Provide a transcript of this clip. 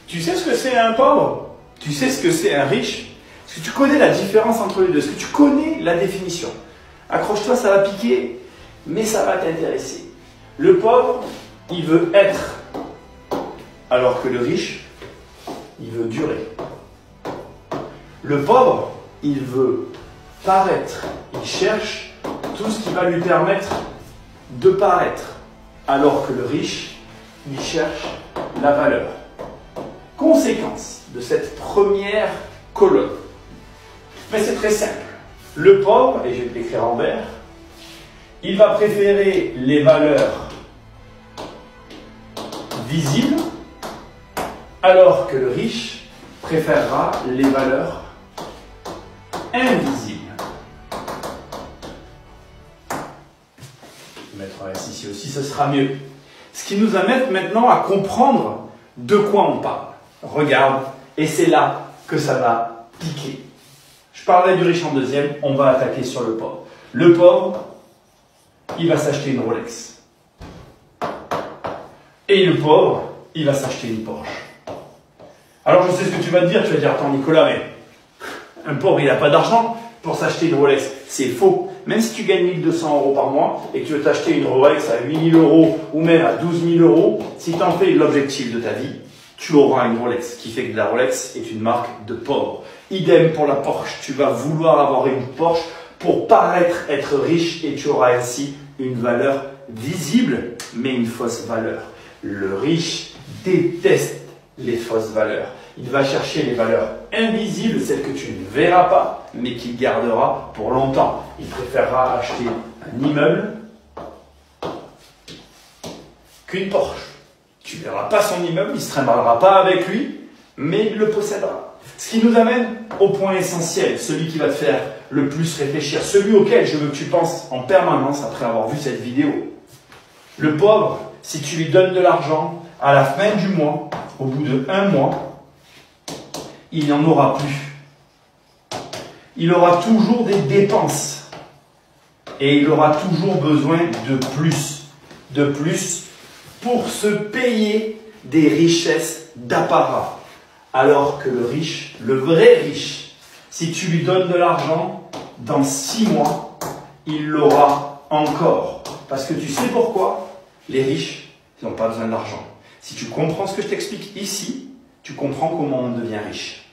Tu sais ce que c'est un pauvre? Tu sais ce que c'est un riche? Est-ce que tu connais la différence entre les deux? Est-ce que tu connais la définition? Accroche-toi, ça va piquer, mais ça va t'intéresser. Le pauvre, il veut être, alors que le riche, il veut durer. Le pauvre, il veut paraître. Il cherche tout ce qui va lui permettre de paraître, alors que le riche, il cherche la valeur. Conséquence de cette première colonne. Mais c'est très simple. Le pauvre, et je vais l'écrire en vert, il va préférer les valeurs visibles, alors que le riche préférera les valeurs invisibles. Je vais mettre un S ici aussi, ce sera mieux. Ce qui nous amène maintenant à comprendre de quoi on parle. Regarde, et c'est là que ça va piquer. Je parlais du riche en deuxième, on va attaquer sur le pauvre. Le pauvre, il va s'acheter une Rolex. Et le pauvre, il va s'acheter une Porsche. Alors je sais ce que tu vas te dire, attends Nicolas, mais un pauvre, il n'a pas d'argent pour s'acheter une Rolex. C'est faux. Même si tu gagnes 1200 € par mois et que tu veux t'acheter une Rolex à 8000 € ou même à 12 000 €, si tu en fais l'objectif de ta vie, tu auras une Rolex, ce qui fait que la Rolex est une marque de pauvre. Idem pour la Porsche, tu vas vouloir avoir une Porsche pour paraître être riche et tu auras ainsi une valeur visible, mais une fausse valeur. Le riche déteste les fausses valeurs. Il va chercher les valeurs invisibles, celles que tu ne verras pas, mais qu'il gardera pour longtemps. Il préférera acheter un immeuble qu'une Porsche. Tu ne verras pas son immeuble, il ne se trimballera pas avec lui, mais il le possédera. Ce qui nous amène au point essentiel, celui qui va te faire le plus réfléchir, celui auquel je veux que tu penses en permanence après avoir vu cette vidéo. Le pauvre, si tu lui donnes de l'argent, à la fin du mois, au bout de 1 mois, il n'y en aura plus. Il aura toujours des dépenses. Et il aura toujours besoin de plus. De plus pour se payer des richesses d'apparat. Alors que le riche, le vrai riche, si tu lui donnes de l'argent, dans 6 mois, il l'aura encore. Parce que tu sais pourquoi? Les riches, ils n'ont pas besoin d'argent. Si tu comprends ce que je t'explique ici, tu comprends comment on devient riche.